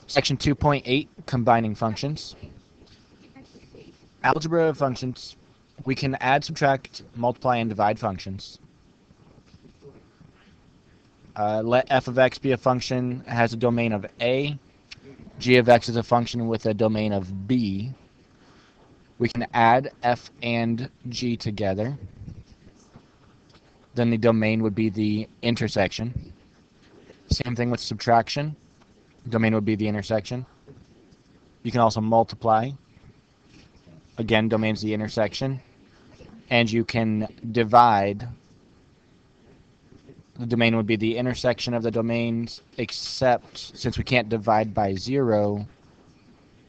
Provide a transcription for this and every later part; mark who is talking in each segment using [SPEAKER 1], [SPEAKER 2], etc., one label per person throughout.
[SPEAKER 1] Section 2.8, combining functions. Algebra of functions. We can add, subtract, multiply, and divide functions. Let f of x be a function that has a domain of A. G of x is a function with a domain of B. We can add f and g together. Then the domain would be the intersection. Same thing with subtraction. Domain would be the intersection. You can also multiply. Again, domain's the intersection. And you can divide. The domain would be the intersection of the domains, except since we can't divide by 0,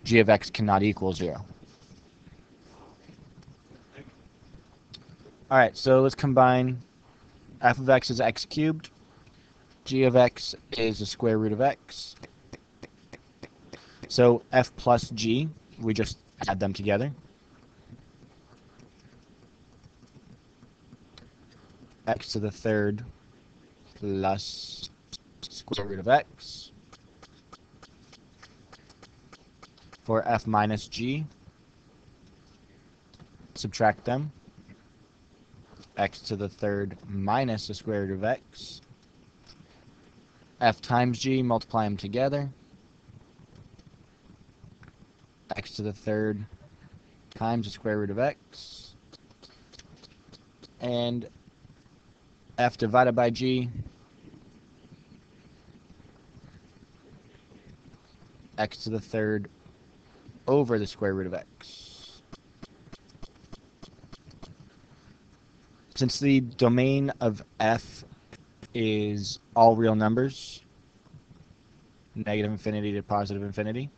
[SPEAKER 1] g of x cannot equal 0. Alright, so let's combine. F of x is x cubed. G of x is the square root of x. So f plus g, we just add them together. X to the third plus square root of x. For f minus g, subtract them. X to the third minus the square root of x. F times g, multiply them together. X to the third times the square root of x. And f divided by g, x to the third over the square root of x. Since the domain of f is all real numbers, negative infinity to positive infinity,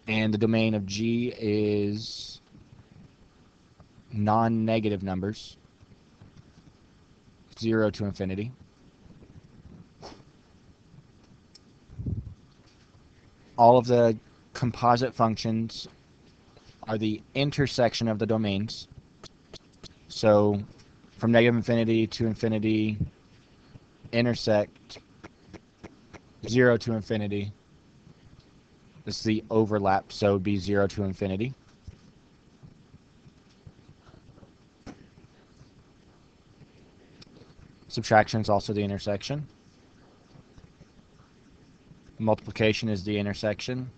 [SPEAKER 1] and the domain of g is non-negative numbers, 0 to infinity, all of the composite functions are the intersection of the domains. So from negative infinity to infinity, intersect 0 to infinity. This is the overlap, so it would be 0 to infinity. Subtraction is also the intersection. Multiplication is the intersection.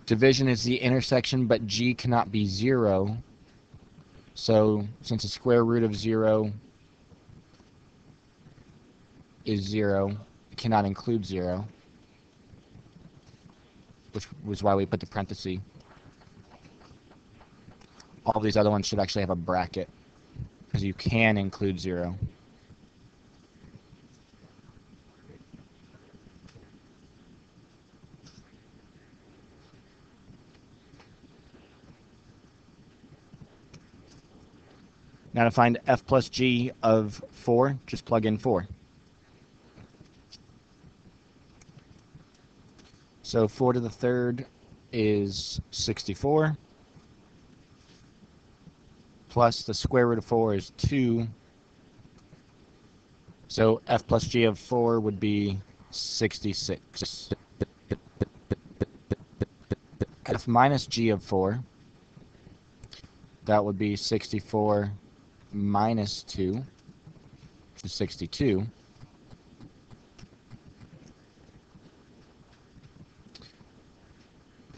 [SPEAKER 1] Division is the intersection, but g cannot be 0. So since the square root of 0 is 0, it cannot include 0, which was why we put the parenthesis. All these other ones should actually have a bracket, because you can include 0. Now to find f plus g of 4, just plug in 4. So 4 to the third is 64, plus the square root of 4 is 2. So f plus g of 4 would be 66. F minus g of 4, that would be 64 minus 2, which is 62.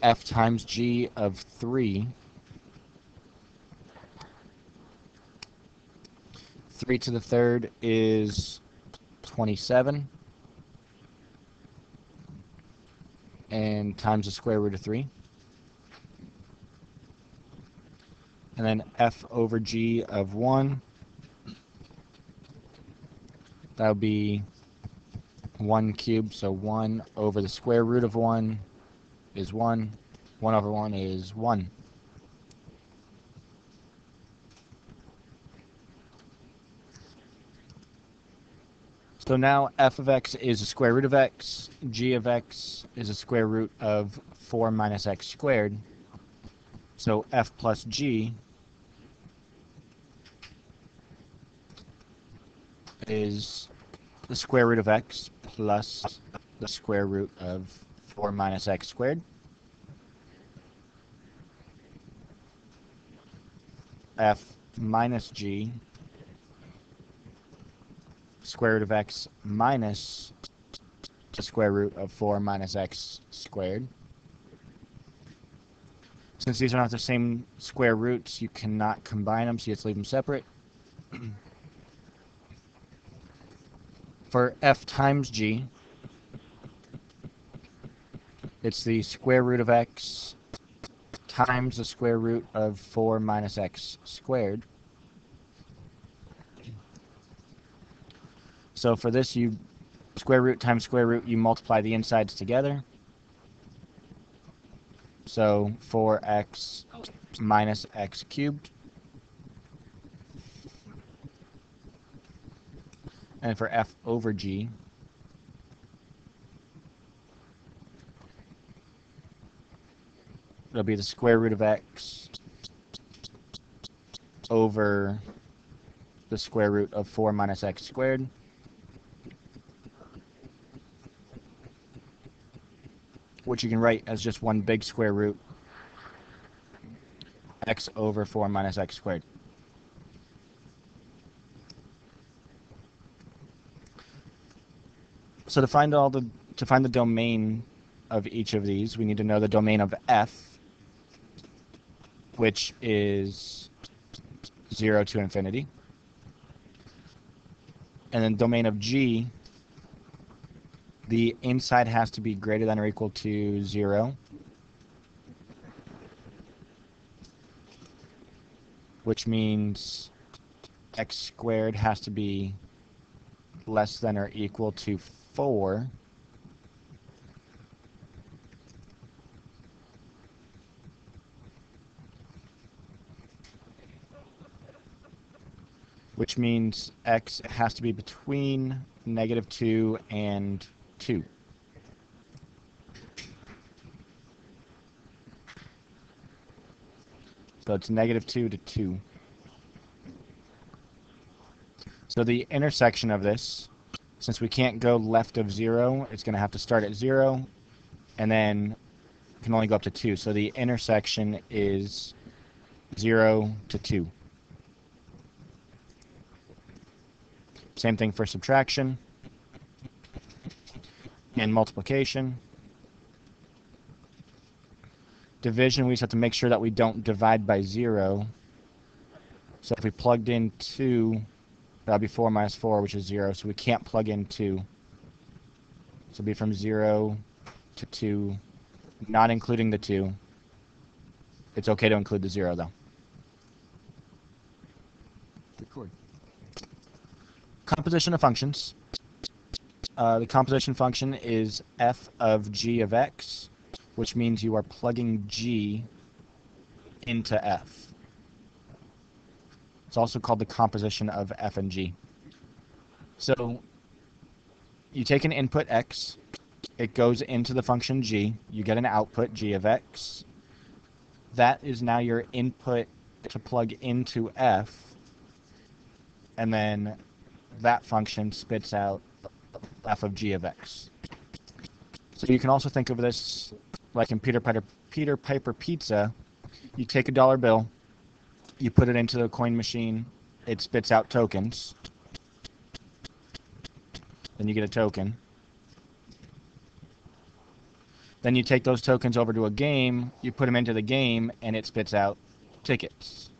[SPEAKER 1] F times g of 3, 3 to the third is 27, and times the square root of 3. And then f over g of 1, that would be 1 cubed, so 1 over the square root of 1 is 1. 1 over 1 is 1. So now f of x is the square root of x, g of x is the square root of 4 minus x squared. So f plus g is the square root of x plus the square root of 4 minus x squared. F minus g square root of x minus the square root of 4 minus x squared. Since these are not the same square roots, you cannot combine them, so you have to leave them separate. For f times g, it's the square root of x times the square root of 4 minus x squared. So for this, you square root times square root, you multiply the insides together. So 4x minus x cubed. And for f over g, it'll be the square root of x over the square root of 4 minus x squared. Which you can write as just one big square root, x over 4 minus x squared. So to find the domain of each of these, we need to know the domain of f, which is 0 to infinity. And then domain of g, the inside has to be greater than or equal to 0. Which means x squared has to be less than or equal to 4. Which means x has to be between -2 and 2. So it's -2 to 2. So the intersection of this, since we can't go left of 0, it's going to have to start at 0, and then can only go up to 2. So the intersection is 0 to 2. Same thing for subtraction and multiplication. Division, we just have to make sure that we don't divide by 0. So if we plugged in 2, that would be 4 minus 4, which is 0. So we can't plug in 2. So it'll be from 0 to 2, not including the 2. It's okay to include the 0, though. Record. Composition of functions. The composition function is f of g of x, which means you are plugging g into f. It's also called the composition of f and g. So you take an input x, it goes into the function g, you get an output g of x. That is now your input to plug into f, and then that function spits out f of g of x. So you can also think of this like in Peter Piper Pizza. You take a dollar bill, you put it into the coin machine, it spits out tokens. Then you get a token. Then you take those tokens over to a game, you put them into the game, and it spits out tickets.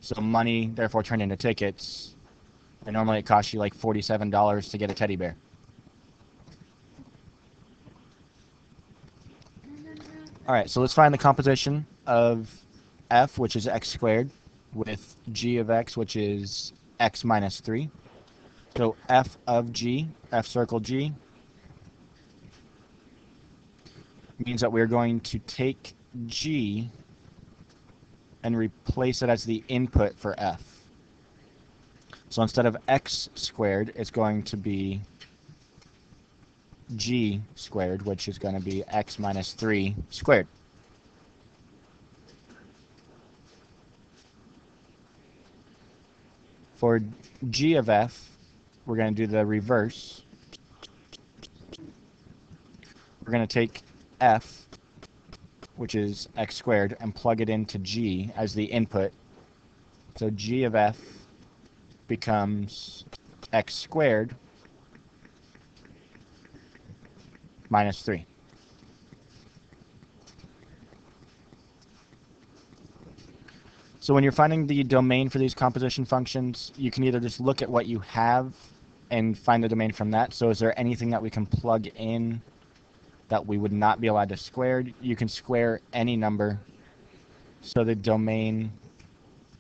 [SPEAKER 1] So money, therefore, turned into tickets. And normally it costs you like $47 to get a teddy bear. Alright, so let's find the composition of f, which is x squared, with g of x, which is x minus 3. So f of g, f circle g, means that we're going to take g and replace it as the input for f. So instead of x squared, it's going to be g squared, which is going to be x minus 3 squared. For g of f, we're going to do the reverse. We're going to take f, which is x squared, and plug it into g as the input. So g of f becomes x squared minus 3. So when you're finding the domain for these composition functions, you can either just look at what you have and find the domain from that. So is there anything that we can plug in that we would not be allowed to square? You can square any number. So the domain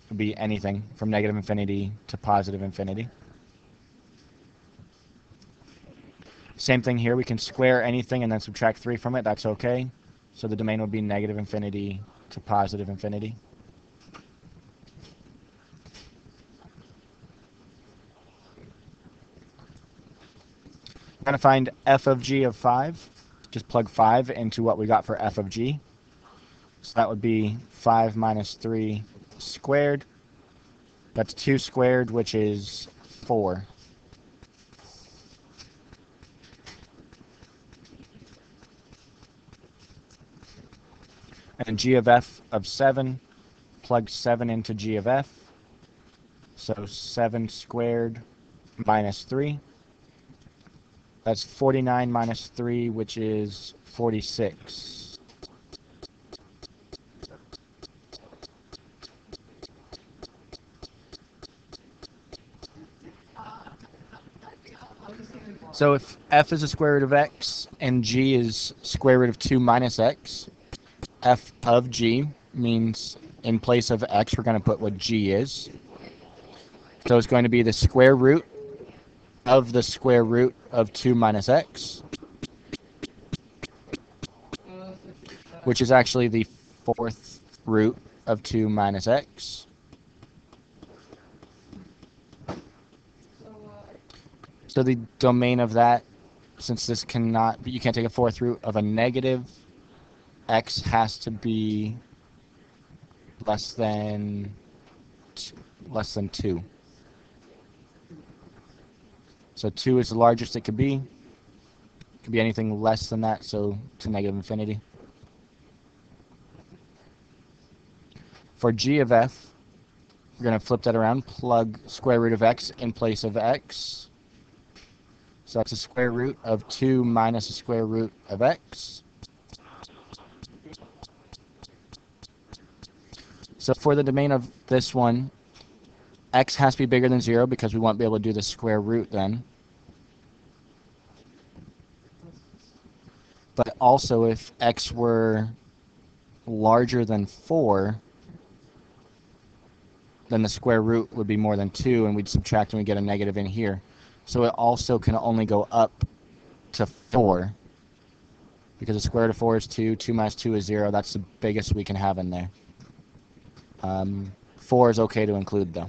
[SPEAKER 1] would be anything from negative infinity to positive infinity. Same thing here. We can square anything and then subtract 3 from it. That's okay. So the domain would be negative infinity to positive infinity. We're going to find f of g of 5. Just plug 5 into what we got for f of g. So that would be 5 minus 3 squared. That's 2 squared, which is 4. And g of f of 7, plug 7 into g of f. So 7 squared minus 3. That's 49 minus 3, which is 46. So if f is the square root of x and g is square root of 2 minus x, f of g means in place of x, we're going to put what g is. So it's going to be the square root of the square root of 2 minus x, which is actually the 4th root of 2 minus x. So the domain of that, since this cannot, you can't take a 4th root of a negative, x has to be less than 2. So 2 is the largest it could be. It could be anything less than that, so to negative infinity. For g of f, we're going to flip that around, plug square root of x in place of x. So that's the square root of 2 minus the square root of x. So for the domain of this one, x has to be bigger than 0 because we won't be able to do the square root then. But also if x were larger than 4, then the square root would be more than 2, and we'd subtract and we get a negative in here. So it also can only go up to 4, because the square root of 4 is 2, 2 minus 2 is 0, that's the biggest we can have in there. 4 is okay to include though.